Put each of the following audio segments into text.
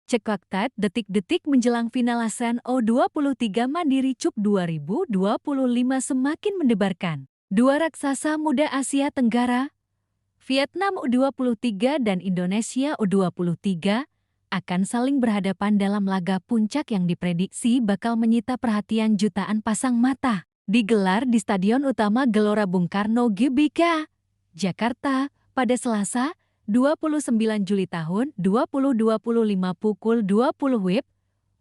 Cekaktat detik-detik menjelang final ASEAN U23 Mandiri Cup 2025 semakin mendebarkan. Dua raksasa muda Asia Tenggara, Vietnam U23 dan Indonesia U23, akan saling berhadapan dalam laga puncak yang diprediksi bakal menyita perhatian jutaan pasang mata. Digelar di Stadion Utama Gelora Bung Karno GBK, Jakarta, pada Selasa, 29 Juli tahun 2025 pukul 20 WIB.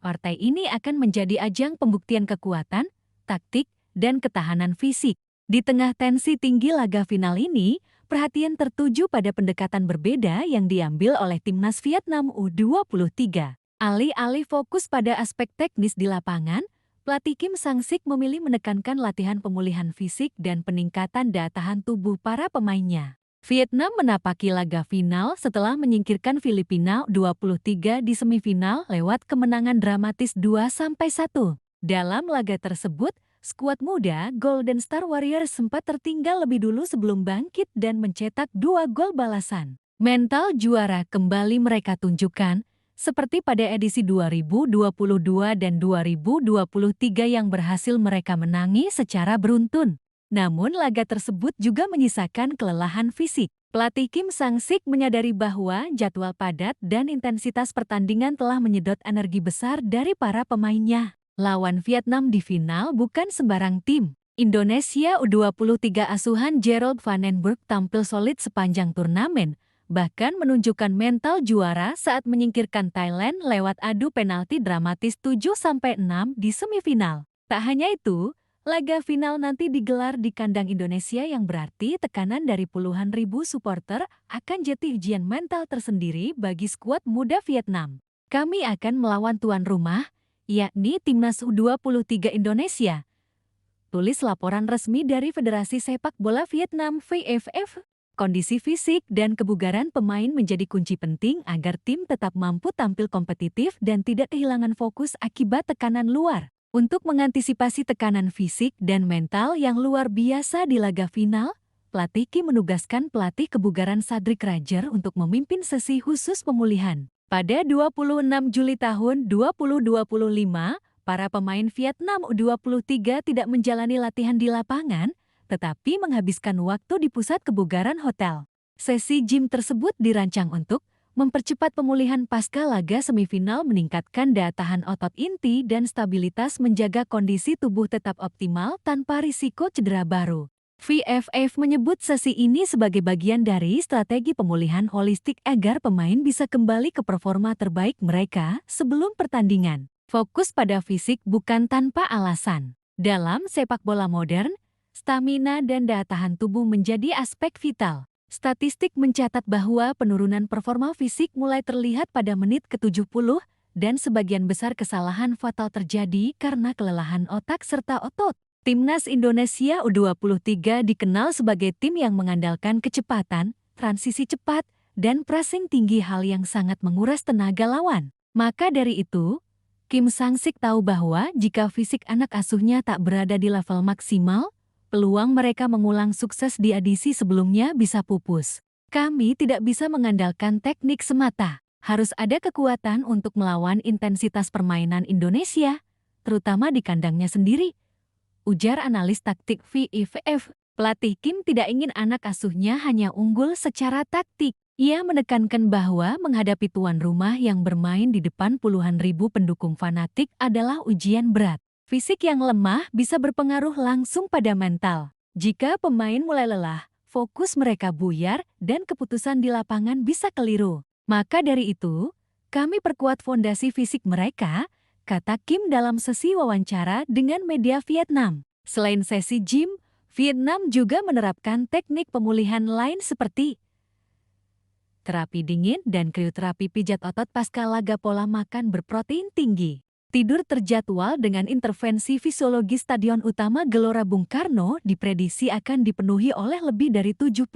Partai ini akan menjadi ajang pembuktian kekuatan, taktik, dan ketahanan fisik. Di tengah tensi tinggi laga final ini, perhatian tertuju pada pendekatan berbeda yang diambil oleh timnas Vietnam U23. Alih-alih fokus pada aspek teknis di lapangan, pelatih Kim Sang-sik memilih menekankan latihan pemulihan fisik dan peningkatan daya tahan tubuh para pemainnya. Vietnam menapaki laga final setelah menyingkirkan Filipina U23 di semifinal lewat kemenangan dramatis 2-1. Dalam laga tersebut, skuad muda Golden Star Warriors sempat tertinggal lebih dulu sebelum bangkit dan mencetak 2 gol balasan. Mental juara kembali mereka tunjukkan, seperti pada edisi 2022 dan 2023 yang berhasil mereka menangi secara beruntun. Namun laga tersebut juga menyisakan kelelahan fisik. Pelatih Kim Sang-sik menyadari bahwa jadwal padat dan intensitas pertandingan telah menyedot energi besar dari para pemainnya. Lawan Vietnam di final bukan sembarang tim. Indonesia U23 asuhan Gerald Van den Berg tampil solid sepanjang turnamen, bahkan menunjukkan mental juara saat menyingkirkan Thailand lewat adu penalti dramatis 7-6 di semifinal. Tak hanya itu, laga final nanti digelar di kandang Indonesia yang berarti tekanan dari puluhan ribu supporter akan jadi ujian mental tersendiri bagi skuad muda Vietnam. Kami akan melawan tuan rumah, yakni Timnas U23 Indonesia. Tulis laporan resmi dari Federasi Sepak Bola Vietnam VFF. Kondisi fisik dan kebugaran pemain menjadi kunci penting agar tim tetap mampu tampil kompetitif dan tidak kehilangan fokus akibat tekanan luar. Untuk mengantisipasi tekanan fisik dan mental yang luar biasa di laga final, pelatih Kim menugaskan pelatih kebugaran Cedric Rager untuk memimpin sesi khusus pemulihan. Pada 26 Juli tahun 2025, para pemain Vietnam U23 tidak menjalani latihan di lapangan, tetapi menghabiskan waktu di pusat kebugaran hotel. Sesi gym tersebut dirancang untuk mempercepat pemulihan pasca laga semifinal, meningkatkan daya tahan otot inti dan stabilitas, menjaga kondisi tubuh tetap optimal tanpa risiko cedera baru. VFF menyebut sesi ini sebagai bagian dari strategi pemulihan holistik agar pemain bisa kembali ke performa terbaik mereka sebelum pertandingan. Fokus pada fisik bukan tanpa alasan. Dalam sepak bola modern, stamina dan daya tahan tubuh menjadi aspek vital. Statistik mencatat bahwa penurunan performa fisik mulai terlihat pada menit ke-70 dan sebagian besar kesalahan fatal terjadi karena kelelahan otak serta otot. Timnas Indonesia U23 dikenal sebagai tim yang mengandalkan kecepatan, transisi cepat, dan pressing tinggi, hal yang sangat menguras tenaga lawan. Maka dari itu, Kim Sang-sik tahu bahwa jika fisik anak asuhnya tak berada di level maksimal, peluang mereka mengulang sukses di edisi sebelumnya bisa pupus. Kami tidak bisa mengandalkan teknik semata. Harus ada kekuatan untuk melawan intensitas permainan Indonesia, terutama di kandangnya sendiri, ujar analis taktik VFF. Pelatih Kim tidak ingin anak asuhnya hanya unggul secara taktik. Ia menekankan bahwa menghadapi tuan rumah yang bermain di depan puluhan ribu pendukung fanatik adalah ujian berat. Fisik yang lemah bisa berpengaruh langsung pada mental. Jika pemain mulai lelah, fokus mereka buyar dan keputusan di lapangan bisa keliru. Maka dari itu, kami perkuat fondasi fisik mereka, kata Kim dalam sesi wawancara dengan media Vietnam. Selain sesi gym, Vietnam juga menerapkan teknik pemulihan lain seperti terapi dingin dan krioterapi pijat otot pasca laga pola makan berprotein tinggi. Tidur terjadwal dengan intervensi fisiologi. Stadion Utama Gelora Bung Karno diprediksi akan dipenuhi oleh lebih dari 70.000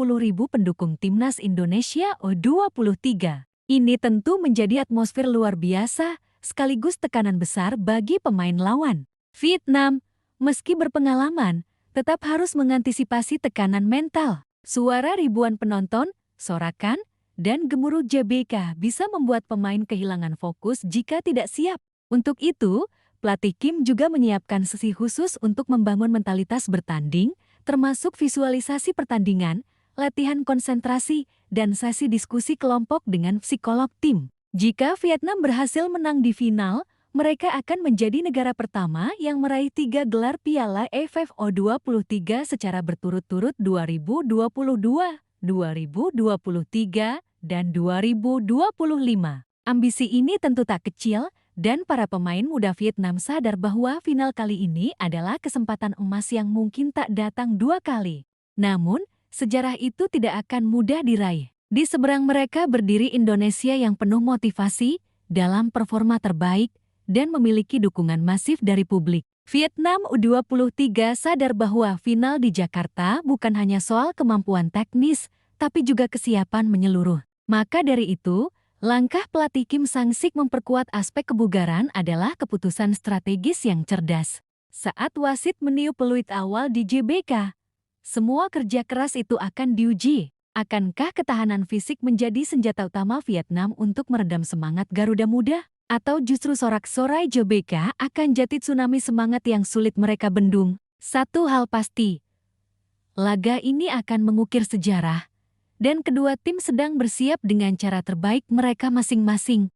pendukung Timnas Indonesia U23. Ini tentu menjadi atmosfer luar biasa, sekaligus tekanan besar bagi pemain lawan. Vietnam, meski berpengalaman, tetap harus mengantisipasi tekanan mental. Suara ribuan penonton, sorakan, dan gemuruh JBK bisa membuat pemain kehilangan fokus jika tidak siap. Untuk itu, pelatih Kim juga menyiapkan sesi khusus untuk membangun mentalitas bertanding, termasuk visualisasi pertandingan, latihan konsentrasi, dan sesi diskusi kelompok dengan psikolog tim. Jika Vietnam berhasil menang di final, mereka akan menjadi negara pertama yang meraih 3 gelar Piala AFF U23 secara berturut-turut 2022, 2023, dan 2025. Ambisi ini tentu tak kecil, dan para pemain muda Vietnam sadar bahwa final kali ini adalah kesempatan emas yang mungkin tak datang dua kali. Namun, sejarah itu tidak akan mudah diraih. Di seberang mereka berdiri Indonesia yang penuh motivasi, dalam performa terbaik, dan memiliki dukungan masif dari publik. Vietnam U23 sadar bahwa final di Jakarta bukan hanya soal kemampuan teknis, tapi juga kesiapan menyeluruh. Maka dari itu, langkah pelatih Kim Sang-sik memperkuat aspek kebugaran adalah keputusan strategis yang cerdas. Saat wasit meniup peluit awal di JBK, semua kerja keras itu akan diuji. Akankah ketahanan fisik menjadi senjata utama Vietnam untuk meredam semangat Garuda Muda? Atau justru sorak-sorai JBK akan jadi tsunami semangat yang sulit mereka bendung? Satu hal pasti, laga ini akan mengukir sejarah, dan kedua tim sedang bersiap dengan cara terbaik mereka masing-masing.